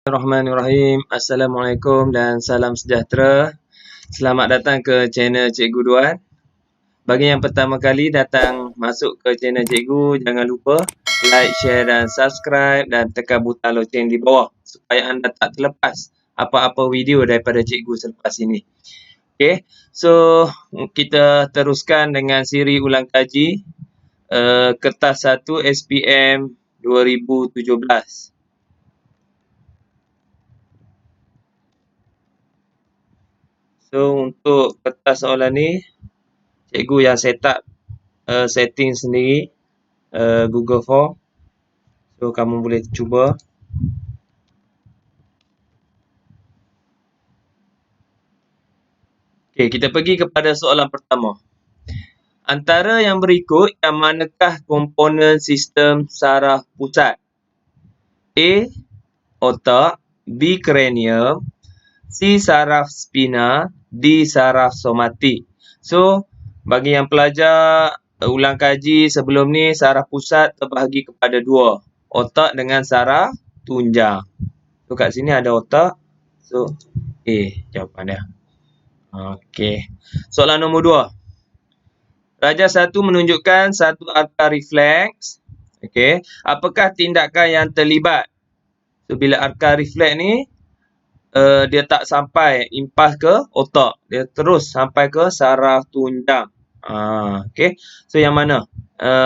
Bismillahirrahmanirrahim. Assalamualaikum dan salam sejahtera. Selamat datang ke channel Cikgu Duan. Bagi yang pertama kali datang masuk ke channel Cikgu, jangan lupa like, share dan subscribe dan tekan butang loceng di bawah supaya anda tak terlepas apa-apa video daripada Cikgu selepas ini. Okey, so kita teruskan dengan siri ulang kaji kertas 1 SPM 2017. So, untuk kertas soalan ni, cikgu yang set up setting sendiri Google Form. So, kamu boleh cuba. Okey, kita pergi kepada soalan pertama. Antara yang berikut, yang manakah komponen sistem saraf pusat? A. Otak, B. kranium, C. saraf spina, D. saraf somatik. So, bagi yang pelajar ulang kaji sebelum ni, saraf pusat terbahagi kepada dua. Otak dengan saraf tunjang. So, kat sini ada otak. So, A jawapan dia. Okey. Soalan nombor 2. Rajah 1 menunjukkan satu arka refleks. Okey. Apakah tindakan yang terlibat? So, bila arka refleks ni, dia tak sampai impas ke otak. Dia terus sampai ke saraf tunjang. Okey. So, yang mana?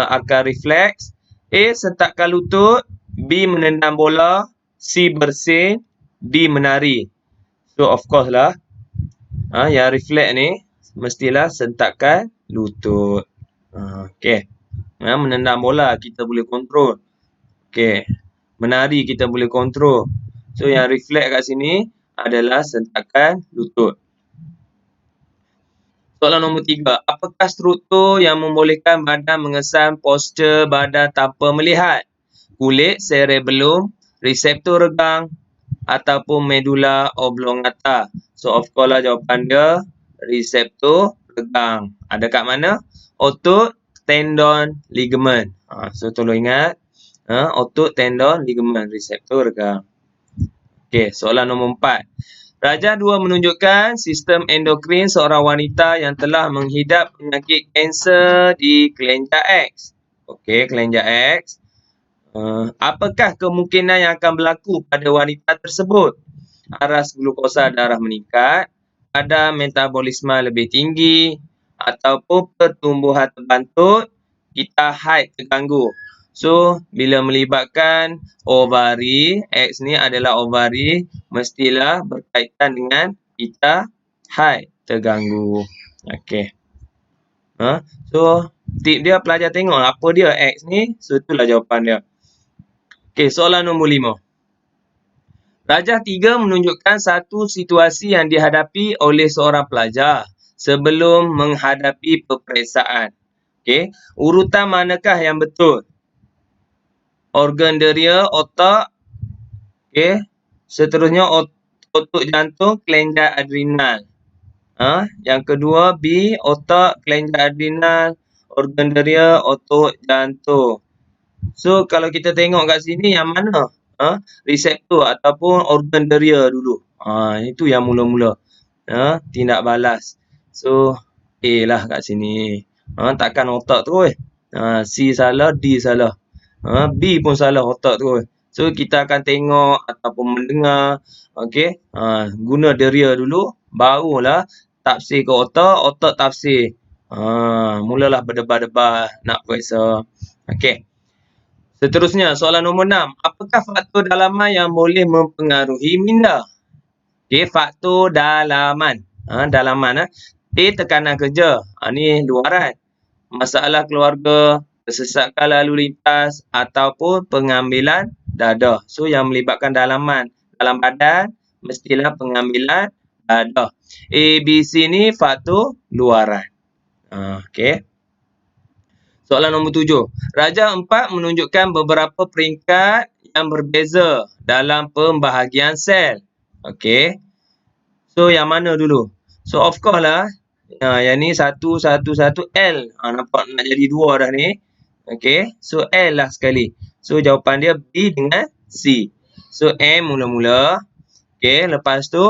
Arka refleks. A. Sentakkan lutut. B. menendang bola. C. bersin. D. menari. So, of course lah. Yang refleks ni, mestilah sentakkan lutut. Okey. Menendang bola, kita boleh kontrol. Okey. Menari, kita boleh kontrol. So, yang refleks kat sini adalah sentakan lutut. Soalan nombor 3. Apakah struktur yang membolehkan badan mengesan postur badan tanpa melihat? Kulit, cerebellum, reseptor regang ataupun medula oblongata. So, of course lah jawapan dia reseptor regang. Ada kat mana? Otot, tendon, ligamen. So, tolong ingat. Otot, tendon, ligamen, reseptor regang. Okey, soalan nombor 4. Rajah 2 menunjukkan sistem endokrin seorang wanita yang telah menghidap penyakit kanser di kelenjar X. Okey, kelenjar X. Apakah kemungkinan yang akan berlaku pada wanita tersebut? Aras glukosa darah meningkat, kadar metabolisme lebih tinggi, ataupun pertumbuhan terbantut, kita haid terganggu. So, bila melibatkan ovari, X ni adalah ovari, mestilah berkaitan dengan kita haid terganggu. Okey. So, tip dia pelajar tengok apa dia X ni. So, itulah jawapan dia. Okey, soalan nombor 5. Rajah 3 menunjukkan satu situasi yang dihadapi oleh seorang pelajar sebelum menghadapi peperiksaan. Okey, urutan manakah yang betul? Organ deria, otak. Okey. Seterusnya otot jantung, kelenjar adrenal. Yang kedua B, otak, kelenjar adrenal, organ deria, otot jantung. So, kalau kita tengok kat sini yang mana? Reseptor ataupun organ deria dulu. Itu yang mula-mula. Tindak balas. So, A lah kat sini. Takkan otak terus. C salah, D salah. B pun salah, otak terus. So, kita akan tengok ataupun mendengar. Okey. Guna deria dulu. Barulah tafsir ke otak, otak tafsir. Mulalah berdebar-debar nak periksa. Okey. Seterusnya, soalan nombor 6. Apakah faktor dalaman yang boleh mempengaruhi minda? Okey, faktor dalaman. Dalaman. A, tekanan kerja. Ni luaran. Masalah keluarga, kesesakan lalu lintas ataupun pengambilan dadah. So, yang melibatkan dalaman dalam badan, mestilah pengambilan dadah. A, B, C ni faktor luaran. Okey. Soalan nombor 7. Rajah 4 menunjukkan beberapa peringkat yang berbeza dalam pembahagian sel. Okey. So, yang mana dulu? So, of course lah. Yang ni 1, 1, 1, L. Nampak nak jadi 2 dah ni. Okey. So, L lah sekali. So, jawapan dia B dengan C. So, M mula-mula. Okey, lepas tu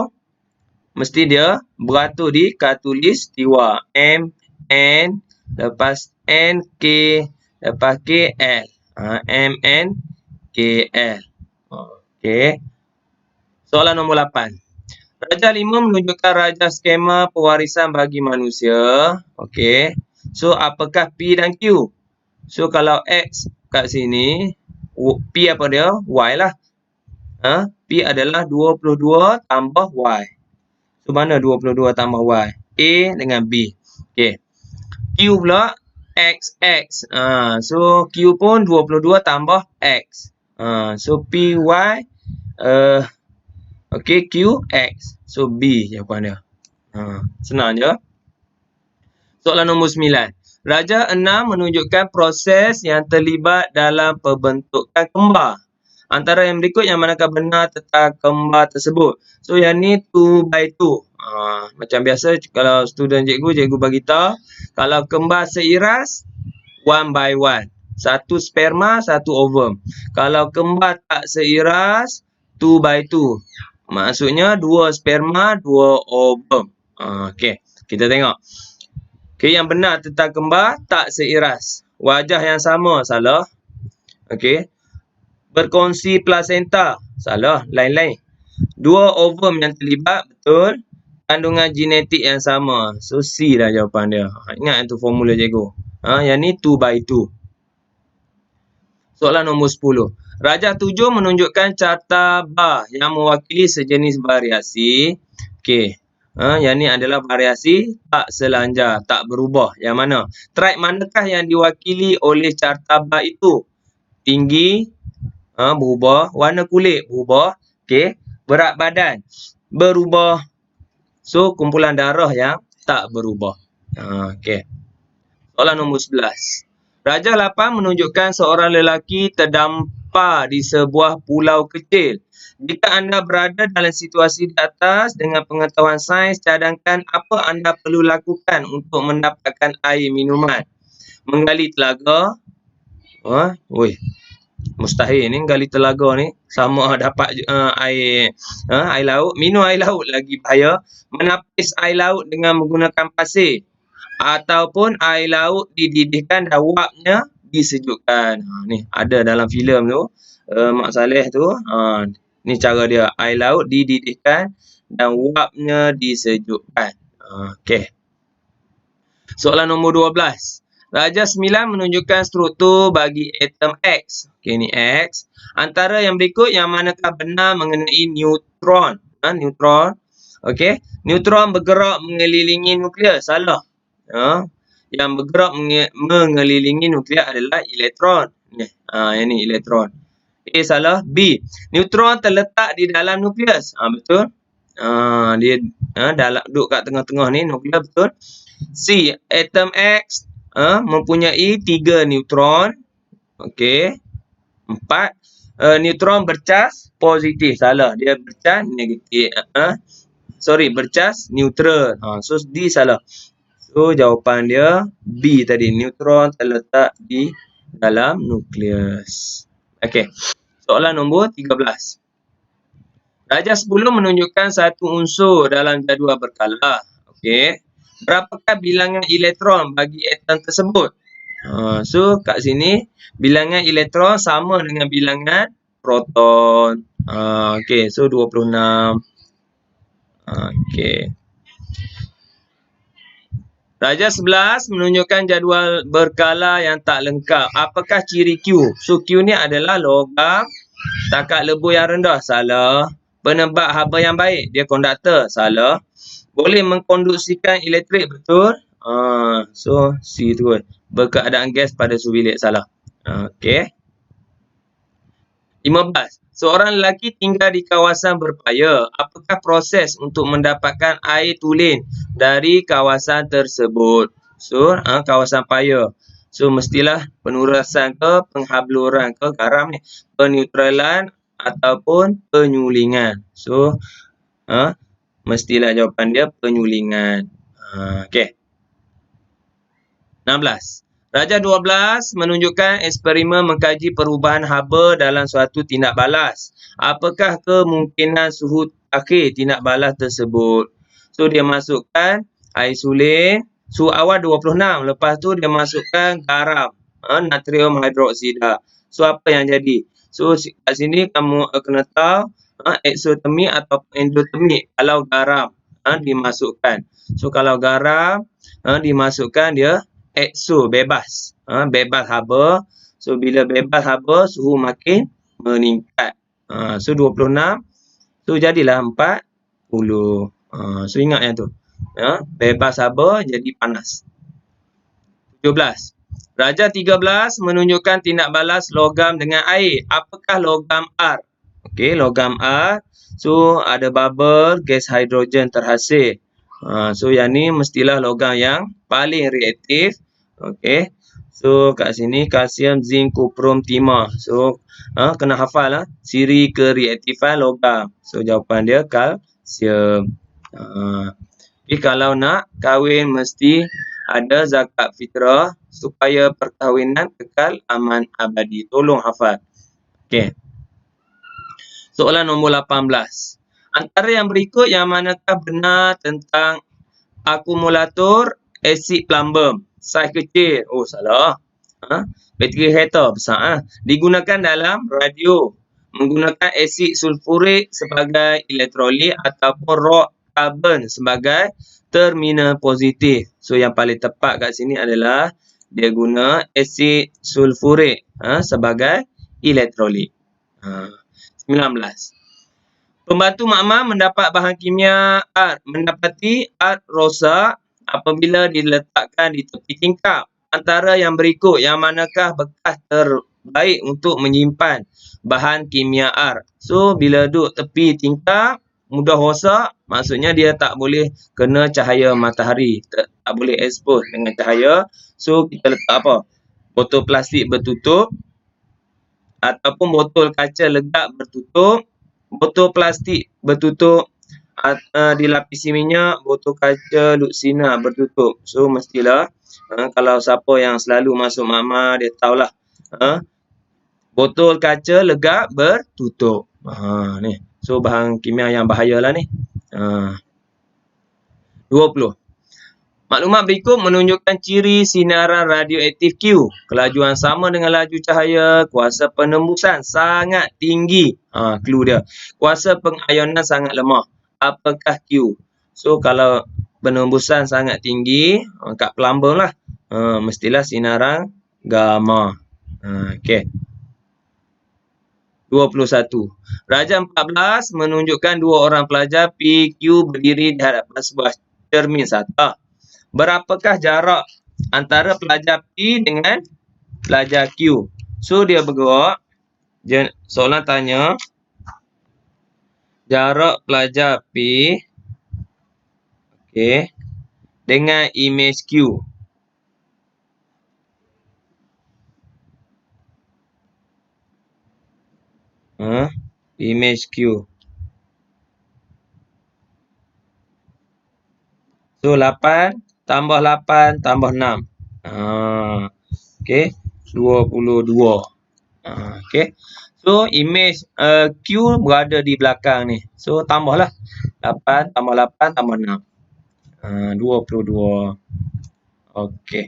mesti dia beratur di khatulistiwa. M, N, lepas N, K, lepas K, L. M, N, K, L. Okey. Soalan nombor 8. Raja 5 menunjukkan raja skema pewarisan bagi manusia. Okey. So, apakah P dan Q? So, kalau X kat sini, P apa dia? Y lah. P adalah 22 tambah Y. So, mana 22 tambah Y? A dengan B. Okey. Q pula X. So, Q pun 22 tambah X. So, P, Y. Okey, Q, X. So, B jawapan dia. Senang je. Soalan nombor 9. Raja 6 menunjukkan proses yang terlibat dalam pembentukan kembar. Antara yang berikut yang manakah benar tentang kembar tersebut? So, yang ni 2 by 2. Macam biasa, kalau student cikgu bagi tahu. Kalau kembar seiras, 1 by 1. Satu sperma, satu ovum. Kalau kembar tak seiras, 2 by 2. Maksudnya, 2 sperma, 2 ovum. Okey, kita tengok. Okey, yang benar tentang kembar tak seiras. Wajah yang sama, salah. Okey. Berkongsi plasenta, salah, lain-lain. 2 ovum yang terlibat, betul. Kandungan genetik yang sama. So, C dah jawapan dia. Ingat itu formula cikgu. Yang ni 2 by 2. Soalan nombor 10. Raja 7 menunjukkan carta bar yang mewakili sejenis variasi. Okey. Yang ni adalah variasi tak selanjar, tak berubah. Yang mana? Trait manakah yang diwakili oleh carta bar itu? Tinggi, berubah. Warna kulit, berubah. Okey. Berat badan, berubah. So, kumpulan darah yang tak berubah. Okey. Soalan nombor 11. Raja 8 menunjukkan seorang lelaki terdampar di sebuah pulau kecil. Jika anda berada dalam situasi di atas dengan pengetahuan sains, cadangkan apa anda perlu lakukan untuk mendapatkan air minuman. Menggali telaga. Mustahil ni gali telaga ni. Sama dapat air laut. Minum air laut lagi bahaya. Menapis air laut dengan menggunakan pasir. Ataupun air laut dididihkan dan wapnya disejukkan. Ni ada dalam filem tu. Mak Saleh tu. Ni cara dia. Air laut dididihkan dan wapnya disejukkan. Okey. Soalan nombor 12. Raja 9 menunjukkan struktur bagi atom X. Okey, ni X. Antara yang berikut yang manakah benar mengenai neutron? Neutron. Okey. Neutron bergerak mengelilingi nukleus. Salah. Yang bergerak mengelilingi nukleus adalah elektron. Yang ni elektron. A salah. B. Neutron terletak di dalam nukleus. Betul. Dia duduk kat tengah-tengah ni nukleus, betul. C. Atom X mempunyai 3 neutron. Okey. 4. Neutron bercas positif. Salah. Dia bercas negatif. Bercas neutral. So, D salah. So, jawapan dia B tadi. Neutron terletak di dalam nukleus. Okey. Soalan nombor 13. Raja 10 menunjukkan satu unsur dalam jadual berkala. Okey. Berapakah bilangan elektron bagi atom tersebut? So, kat sini, bilangan elektron sama dengan bilangan proton. Okey. So, 26. Okey. Raja 11 menunjukkan jadual berkala yang tak lengkap. Apakah ciri Q? So, Q ni adalah logam takat lebur yang rendah. Salah. Penebat haba yang baik. Dia konduktor. Salah. Boleh mengkonduksikan elektrik. Betul. So, C tu. Berkeadaan gas pada suhu bilik. Salah. Okey. 15. Seorang lelaki tinggal di kawasan berpaya. Apakah proses untuk mendapatkan air tulen dari kawasan tersebut? So, kawasan paya. So, mestilah penurasan ke, penghabluran ke garam ni. Peneutralan ataupun penyulingan. So, mestilah jawapan dia penyulingan. Okey. 16. Rajah 12 menunjukkan eksperimen mengkaji perubahan haba dalam suatu tindak balas. Apakah kemungkinan suhu akhir tindak balas tersebut? So, dia masukkan air suling, suhu awal 26. Lepas tu, dia masukkan garam, natrium hidroksida. So, apa yang jadi? So, kat sini kamu kena tahu eksotermik atau endotermik kalau garam dimasukkan. So, kalau garam dimasukkan, dia exo bebas, bebas haba. So bila bebas haba, suhu makin meningkat. So 26, so jadilah 40. So ingat yang tu, bebas haba jadi panas. 17. Rajah 13 menunjukkan tindak balas logam dengan air. Apakah logam R? Okey, logam R, so ada bubble, gas hidrogen terhasil. So yang ni mestilah logam yang paling reaktif. Okey. So kat sini kalsium, zinc, kuprum, timah. So kena hafal siri kereaktifan logam. So jawapan dia kalsium. Okey, kalau nak kahwin mesti ada zakat fitrah supaya perkahwinan kekal aman abadi. Tolong hafal. Okey. Soalan nombor 18. Antara yang berikut yang manakah benar tentang akumulator asid plumbum? Saiz kecil. Oh, salah. Bateri heater besar. Digunakan dalam radio. Menggunakan asid sulfurik sebagai elektrolit ataupun rod karbon sebagai terminal positif. So, yang paling tepat kat sini adalah dia guna asid sulfurik sebagai elektrolit. 19. Pembantu makmal mendapat bahan kimia art mendapati art rosak apabila diletakkan di tepi tingkap. Antara yang berikut, yang manakah bekas terbaik untuk menyimpan bahan kimia art? So, bila duduk tepi tingkap, mudah rosak, maksudnya dia tak boleh kena cahaya matahari. Tak boleh expose dengan cahaya. So, kita letak apa? Botol plastik bertutup ataupun botol kaca legap bertutup. Botol plastik bertutup dilapisi minyak, botol kaca luksina bertutup. So mestilah kalau siapa yang selalu masuk makmal dia tahulah botol kaca legap bertutup. Ni. So bahan kimia yang bahayalah ni. 20. Maklumat berikut menunjukkan ciri sinaran radioaktif Q. Kelajuan sama dengan laju cahaya, kuasa penembusan sangat tinggi. Clue dia. Kuasa pengayonan sangat lemah. Apakah Q? So, kalau penembusan sangat tinggi, kat plumbum lah. Mestilah sinaran gamma. Okey. 21. Rajah 14 menunjukkan dua orang pelajar PQ berdiri di hadapan sebuah cermin sata. Berapakah jarak antara pelajar P dengan pelajar Q? So, dia bergerak. Soalan tanya, jarak pelajar P dengan imej Q. Imej Q. So, 8 tambah 8 tambah 6. Okey, 22. Okey. So, imej Q berada di belakang ni. So, tambahlah. 8 tambah 8 tambah 6. 22. Okey.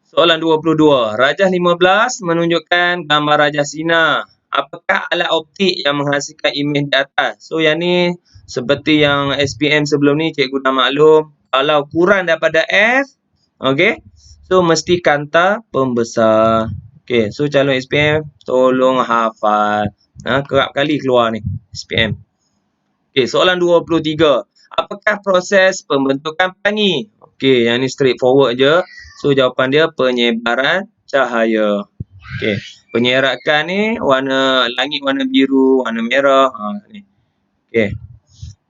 Soalan 22. Rajah 15 menunjukkan gambar rajah sinar. Apakah alat optik yang menghasilkan imej di atas? So, yang ni seperti yang SPM sebelum ni, cikgu dah maklum. Kalau kurang daripada F, okey, so mesti kanta pembesar. Okey, so calon SPM tolong hafal. Kerap kali keluar ni SPM. Okey, soalan 23. Apakah proses pembentukan pelangi? Okey, yang ni straightforward je. So, jawapan dia penyebaran cahaya. Okey, penyerakan ni warna langit warna biru, warna merah. Ni. Okey.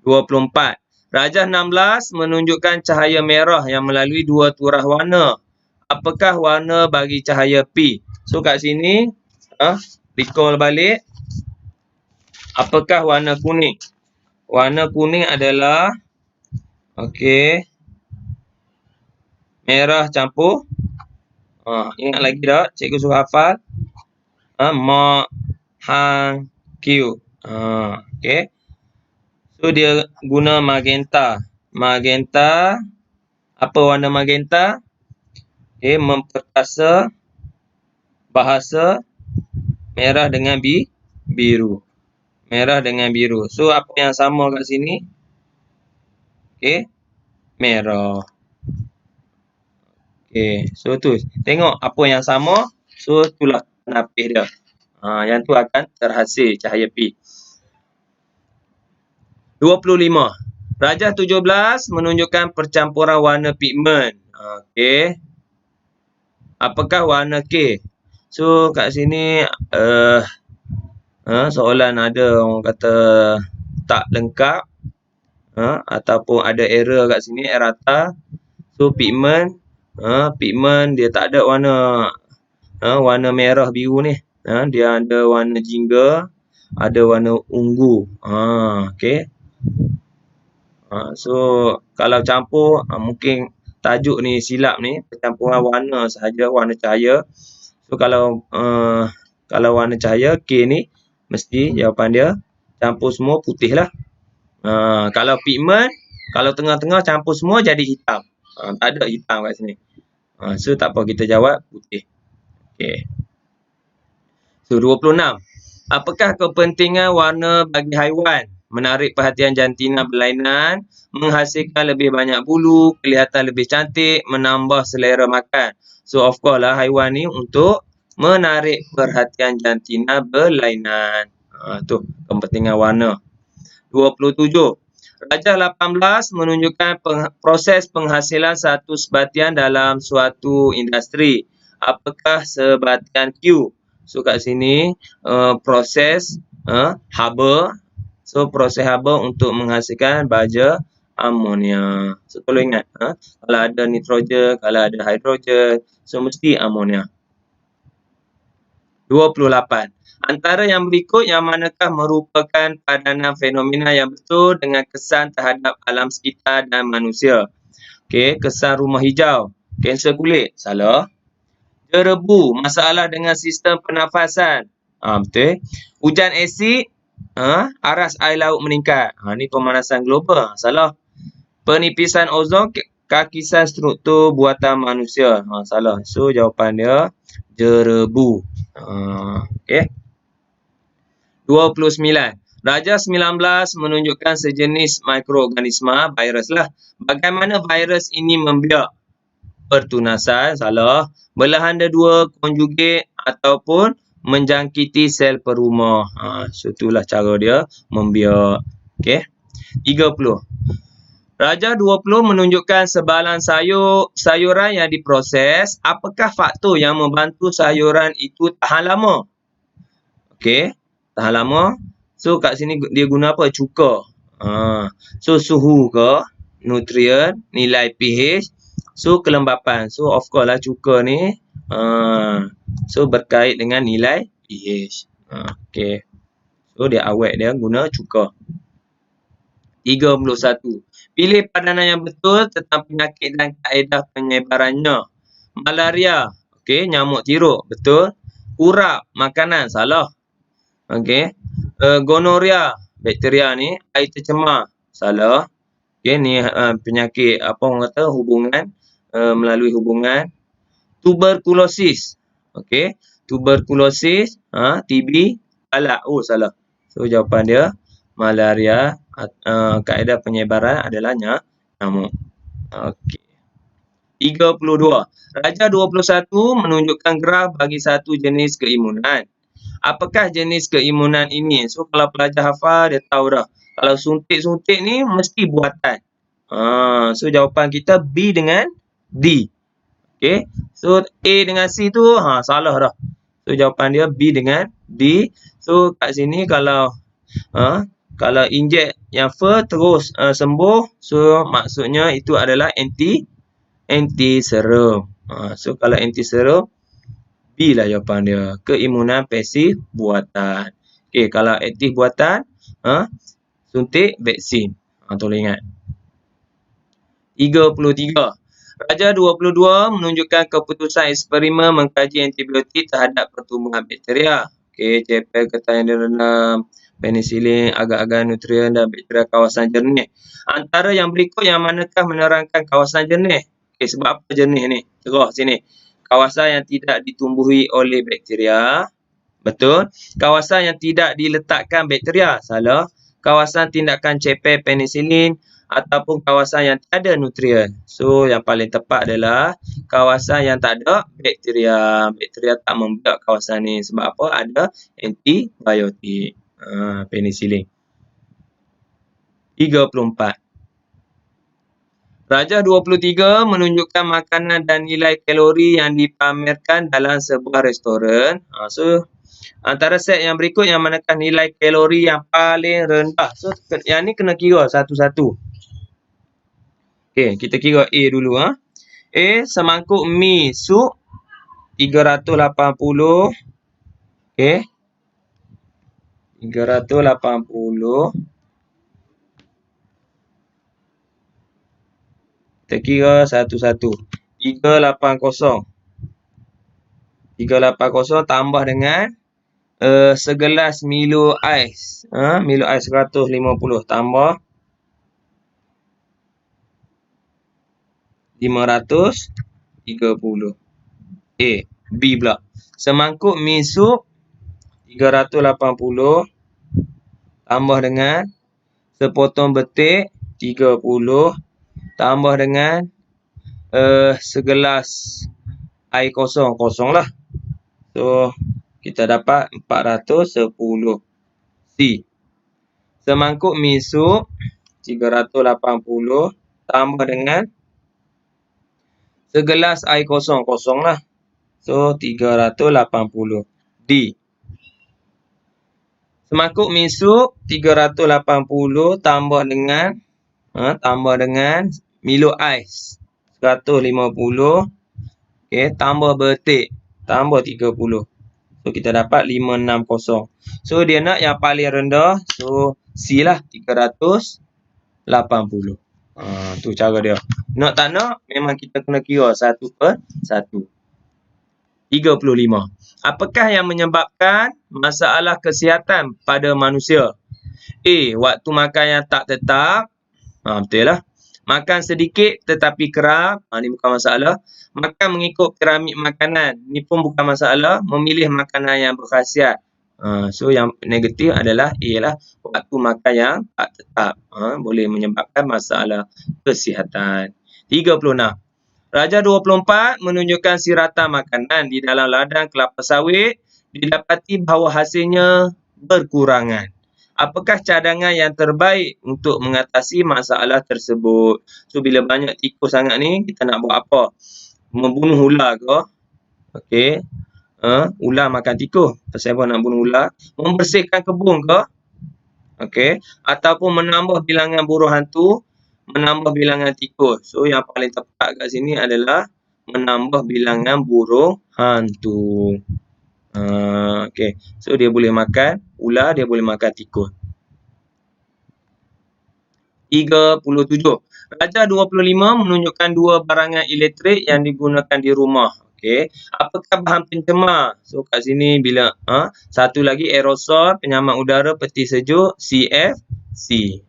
24. Rajah 16 menunjukkan cahaya merah yang melalui dua turah warna. Apakah warna bagi cahaya P? So, kat sini, recall balik. Apakah warna kuning? Warna kuning adalah, okey, merah campur Ingat lagi tak? Cikgu suruh hafal. Ma, hang, Q. Okay. So, dia guna magenta. Magenta. Apa warna magenta? Okay, memperkasa bahasa merah dengan biru. Merah dengan biru. So, apa yang sama kat sini? Okay. Merah. Okay. So, tu. Tengok apa yang sama. So, itulah penapis dia. Yang tu akan terhasil cahaya P. 25. Rajah 17 menunjukkan percampuran warna pigmen. Okey. Apakah warna K? So, kat sini soalan ada orang kata tak lengkap. Ataupun ada error kat sini, errata. So, pigmen. Pigmen dia tak ada warna merah biru ni. Dia ada warna jingga, ada warna ungu. Okey. So, kalau campur, mungkin tajuk ni silap ni, percampuran warna sahaja, warna cahaya. So, kalau warna cahaya, K ni, mesti jawapan dia campur semua putih lah. Kalau pigmen, kalau tengah-tengah campur semua jadi hitam. Tak ada hitam kat sini. So, tak apa, kita jawab putih. Okay. So, 26. Apakah kepentingan warna bagi haiwan? Menarik perhatian jantina berlainan, menghasilkan lebih banyak bulu, kelihatan lebih cantik, menambah selera makan. So, of course lah haiwan ni untuk menarik perhatian jantina berlainan. Tu kepentingan warna. 27. Rajah 18 menunjukkan proses penghasilan satu sebatian dalam suatu industri. Apakah sebatian Q? So, kat sini proses haba. So, proses haba untuk menghasilkan baja amonia. So, tolong ingat. Kalau ada nitrogen, kalau ada hidrogen, so mesti amonia. 28. Antara yang berikut yang manakah merupakan padanan fenomena yang betul dengan kesan terhadap alam sekitar dan manusia? Okey, kesan rumah hijau. Kanser kulit. Salah. Jerebu. Masalah dengan sistem pernafasan. Betul. Hujan asid. Aras air laut meningkat. Ni pemanasan global. Salah. Penipisan ozon. Kakisan struktur buatan manusia. Salah. So, jawapan dia jerebu. Okey. 29. Rajah 19 menunjukkan sejenis mikroorganisma, virus lah. Bagaimana virus ini membiak? Pertunasan, salah. Berlahanda dua, konjugate ataupun menjangkiti sel perumah. So, itulah cara dia membiak. Okey. 30. Rajah 20 menunjukkan sebalan sayuran yang diproses. Apakah faktor yang membantu sayuran itu tahan lama? Okey. Tahan lama. So, kat sini dia guna apa? Cuka. So, suhu ke, nutrien, nilai pH, so kelembapan. So, of course lah cuka ni. So, berkait dengan nilai pH. Okey. So, dia awet dia guna cuka. 31. Pilih padanan yang betul tentang penyakit dan kaedah penyebarannya. Malaria. Okey, nyamuk tiruk. Betul. Urap, makanan. Salah. Okey. Gonoria, bakteria ni, air tercemar. Salah. Okey, ni penyakit apa orang kata hubungan, melalui hubungan. Tuberkulosis. Okey. Tuberkulosis, TB, alak. Oh, salah. So, jawapan dia malaria. Kaedah penyebaran adalah nyamuk. Okey. 32. Rajah 21 menunjukkan graf bagi satu jenis keimunan. Apakah jenis keimunan ini? So, kalau pelajar hafal, dia tahu dah. Kalau suntik-suntik ni, mesti buatan. So, jawapan kita B dengan D. Okay. So, A dengan C tu, salah dah. So, jawapan dia B dengan D. So, kat sini kalau injek yang fur terus sembuh, so, maksudnya itu adalah anti-serum. So, kalau anti-serum, B lah jawapan dia. Keimunan pasif buatan. Okey, kalau aktif buatan, suntik vaksin. Tolong ingat. 33. Raja 22 menunjukkan keputusan eksperimen mengkaji antibiotik terhadap pertumbuhan bakteria. Okey, cepel getah yang direndam, penisilin, agar-agar nutrien dan bakteria kawasan jernih. Antara yang berikut yang manakah menerangkan kawasan jernih? Okey, sebab apa jernih ni? Cerah sini. Kawasan yang tidak ditumbuhi oleh bakteria. Betul. Kawasan yang tidak diletakkan bakteria. Salah. Kawasan tindakan cepel penisilin ataupun kawasan yang tak ada nutrien. So, yang paling tepat adalah kawasan yang tak ada bakteria. Bakteria tak membuat kawasan ni. Sebab apa? Ada antibiotik. Penisilin. 34. Raja 23 menunjukkan makanan dan nilai kalori yang dipamerkan dalam sebuah restoran. So, antara set yang berikut yang manakah nilai kalori yang paling rendah? So, yang ni kena kira satu-satu. Okey, kita kira A dulu. A, semangkuk mi sup 380. Okey. 380. Kita kira satu-satu. 380. 380 tambah dengan segelas Milo ais. Milo ais 150 tambah 530. B pula. Semangkuk mi sup 380 tambah dengan sepotong betik 30 tambah dengan segelas air kosong. Kosong lah. So, kita dapat 410. C. Semangkuk mi sup 380 tambah dengan segelas air kosong. Kosong lah. So, 380. D. Semangkuk mi sup 380 tambah dengan Milo ais 150. Okey, tambah betik tambah 30. So, kita dapat 560. So, dia nak yang paling rendah. So, C lah 380. Tu cara dia. Nak tak nak, memang kita kena kira satu per satu. 35. Apakah yang menyebabkan masalah kesihatan pada manusia? A. Waktu makan yang tak tetap. Betul lah. Makan sedikit tetapi kerap. Ni bukan masalah. Makan mengikut piramid makanan. Ni pun bukan masalah. Memilih makanan yang berkhasiat. So, yang negatif adalah A lah. Waktu makan yang tak tetap. Boleh menyebabkan masalah kesihatan. 36. Raja 24 menunjukkan siratan makanan di dalam ladang kelapa sawit. Didapati bahawa hasilnya berkurangan. Apakah cadangan yang terbaik untuk mengatasi masalah tersebut? So, bila banyak tikus sangat ni, kita nak buat apa? Membunuh ular ke? Okey. Ular makan tikus. Pasal apa nak bunuh ular? Membersihkan kebun ke? Okey. Ataupun menambah bilangan burung hantu, menambah bilangan tikus. So, yang paling tepat kat sini adalah menambah bilangan burung hantu. Okey. So, dia boleh makan ular, dia boleh makan tikus. 37. Raja 25 menunjukkan dua barangan elektrik yang digunakan di rumah. Okey. Apakah bahan pencemar? So, kat sini bila satu lagi aerosol, penyaman udara, peti sejuk, CFC.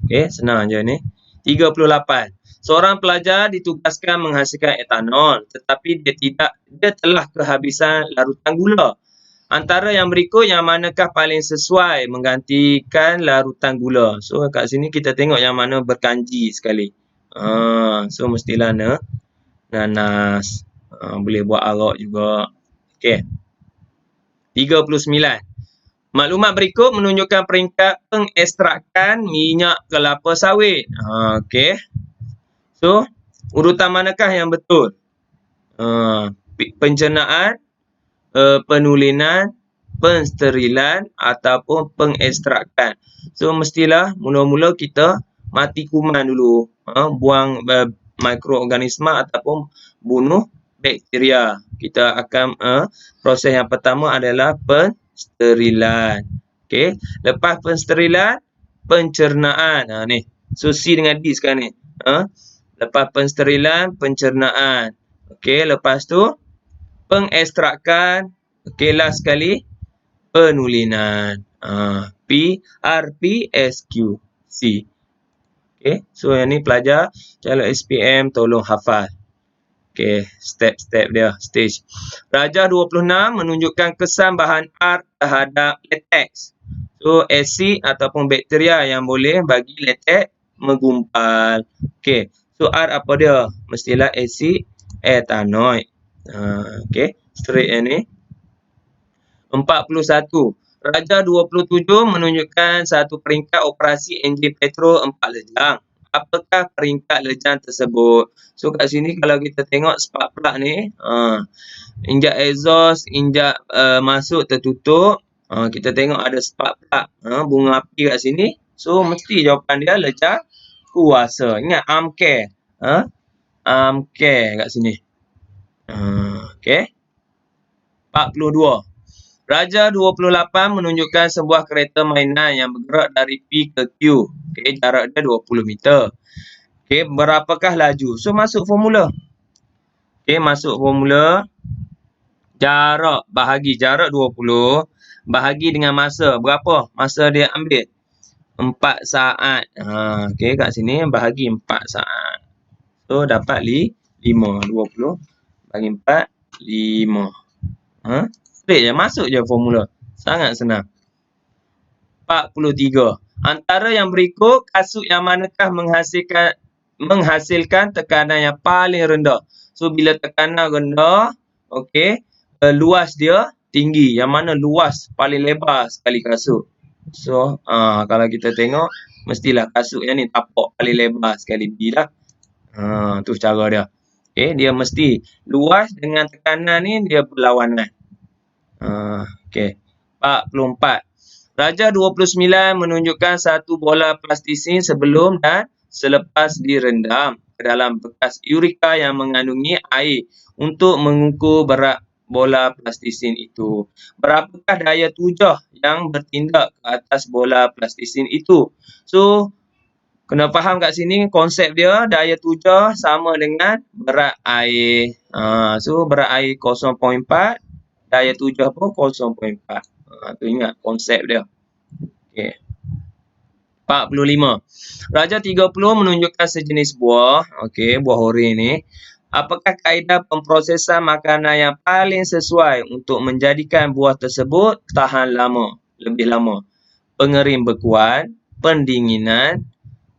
Okey, senang je ni. 38. Seorang pelajar ditugaskan menghasilkan etanol, tetapi dia telah kehabisan larutan gula. Antara yang berikut yang manakah paling sesuai menggantikan larutan gula? So, kat sini kita tengok yang mana berkanji sekali. So, mestilah nanas. Boleh buat arak juga. Okey. 39. Maklumat berikut menunjukkan peringkat pengekstrakan minyak kelapa sawit. Okey. So, urutan manakah yang betul? Pencernaan, penulinan, pensterilan ataupun pengekstrakan. So, mestilah mula-mula kita mati kuman dulu. Buang mikroorganisma ataupun bunuh bakteria. Kita akan proses yang pertama adalah pensterilan. Okey. Lepas pensterilan, pencernaan. Ni. So, C dengan D sekarang ni. Lepas pensterilan, pencernaan. Okey, lepas tu pengekstrakan. Okey, last sekali penulinan. PRPSQ C. Okey, so yang ni pelajar calon SPM tolong hafal. Okey, step-step dia, stage. Darjah 26 menunjukkan kesan bahan art terhadap latex. So, asid ataupun bakteria yang boleh bagi latex menggumpal. Okey, so art apa dia? Mestilah asid ethanoik. Okey, straight yang ni. 41. Darjah 27 menunjukkan satu peringkat operasi enjin petrol 4 lejang. Apakah peringkat lejang tersebut? So kat sini kalau kita tengok spark plug ni, injak exhaust, injak masuk tertutup, kita tengok ada spark plug, bunga api kat sini. So mesti jawapan dia lejang kuasa. Ingat arm care. Arm care kat sini. Okey. 42. Darjah 28 menunjukkan sebuah kereta mainan yang bergerak dari P ke Q. Okey, jarak dia 20 meter. Okey, berapakah laju? So, masuk formula. Okey, masuk formula. Jarak, bahagi jarak 20. Bahagi dengan masa. Berapa masa dia ambil? 4 saat. Okey, kat sini bahagi 4 saat. So, dapat 5. 20 bagi 4, 5. Straight je, masuk je formula. Sangat senang. 43. Antara yang berikut, kasut yang manakah menghasilkan tekanan yang paling rendah? So, bila tekanan rendah, okey, luas dia tinggi. Yang mana luas paling lebar sekali kasut? So, kalau kita tengok, mestilah kasut yang ni tapak paling lebar sekali B lah. Tu cara dia. Okey, dia mesti luas dengan tekanan ni dia berlawanan. Okey. 44. Darjah 29 menunjukkan satu bola plastisin sebelum dan selepas direndam ke dalam bekas Eureka yang mengandungi air untuk mengukur berat bola plastisin itu. Berapakah daya tujah yang bertindak ke atas bola plastisin itu? So, kena faham kat sini konsep dia, daya tujah sama dengan berat air. So, berat air 0.4, daya tujah pun 0.4. Tu ingat konsep dia. Okey. 45. Darjah 30 menunjukkan sejenis buah. Okey, buah hori ni. Apakah kaedah pemprosesan makanan yang paling sesuai untuk menjadikan buah tersebut tahan lama, lebih lama? Pengering bekuan, pendinginan,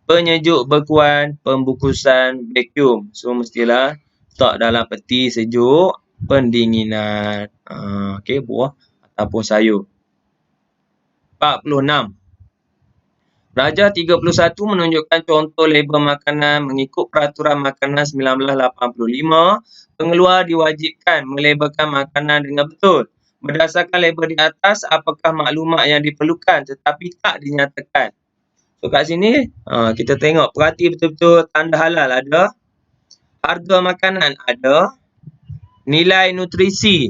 penyejuk bekuan, pembukusan vacuum. So, mestilah letak dalam peti sejuk, pendinginan. Okey, buah ataupun sayur. 46. Darjah 31 menunjukkan contoh label makanan mengikut Peraturan Makanan 1985. Pengeluar diwajibkan melabelkan makanan dengan betul. Berdasarkan label di atas, apakah maklumat yang diperlukan tetapi tak dinyatakan? So, kat sini, kita tengok, perhati betul-betul tanda halal ada, harga makanan ada, nilai nutrisi.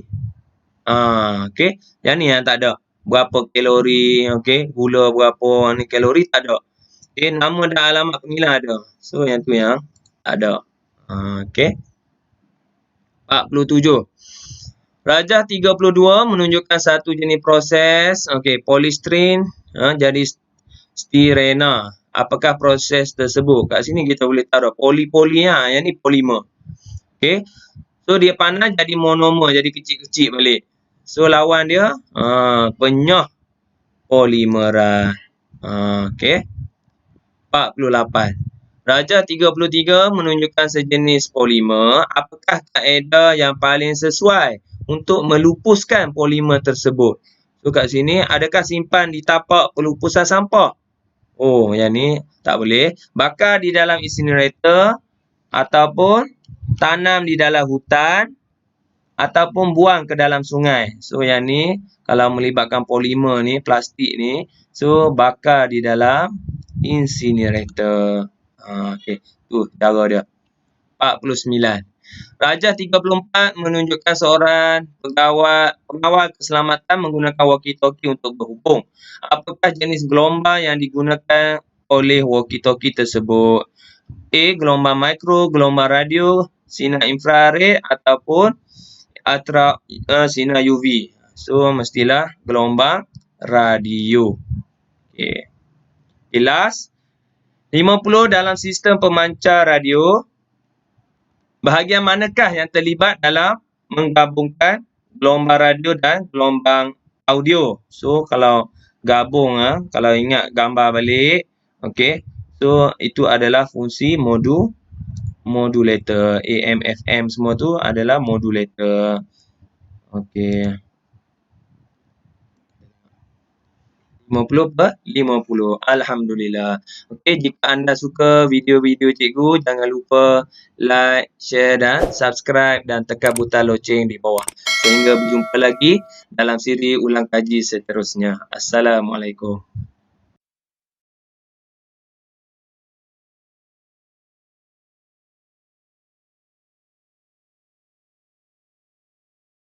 Okey, yang ni yang tak ada. Berapa kalori, okey, gula berapa ni kalori tak ada. Okey, nama dan alamat pengirian ada. So, yang tu yang tak ada. Okey. 47. Darjah 32 menunjukkan satu jenis proses, okey, polystyrene jadi stirena. Apakah proses tersebut? Kat sini kita boleh taruh poli-poli, yang ni polimer. Okey. So, dia panas jadi monomer, jadi kecil-kecil balik. So, lawan dia, penyah polimeran. Okey. 48. Darjah 33 menunjukkan sejenis polimer. Apakah kaedah yang paling sesuai untuk melupuskan polimer tersebut? So, kat sini, adakah simpan di tapak pelupusan sampah? Oh, yang ni tak boleh. Bakar di dalam incinerator ataupun tanam di dalam hutan ataupun buang ke dalam sungai. So, yang ni kalau melibatkan polimer ni, plastik ni, so bakar di dalam incinerator. Okey, tu cara dia. 49. Darjah 34 menunjukkan seorang pengawal keselamatan menggunakan walkie-talkie untuk berhubung. Apakah jenis gelombang yang digunakan oleh walkie-talkie tersebut? A. Gelombang mikro, gelombang radio, sinar infrared ataupun sinar UV. So, mestilah gelombang radio. Okey. Last, 50 dalam sistem pemancar radio, bahagian manakah yang terlibat dalam menggabungkan gelombang radio dan gelombang audio? So, kalau gabung, kalau ingat gambar balik, okey. So, itu adalah fungsi modulator. AM, FM semua tu adalah modulator. Okey. 50/50. Alhamdulillah. Okey, jika anda suka video-video cikgu, jangan lupa like, share dan subscribe dan tekan butang loceng di bawah. Sehingga berjumpa lagi dalam siri ulang kaji seterusnya. Assalamualaikum.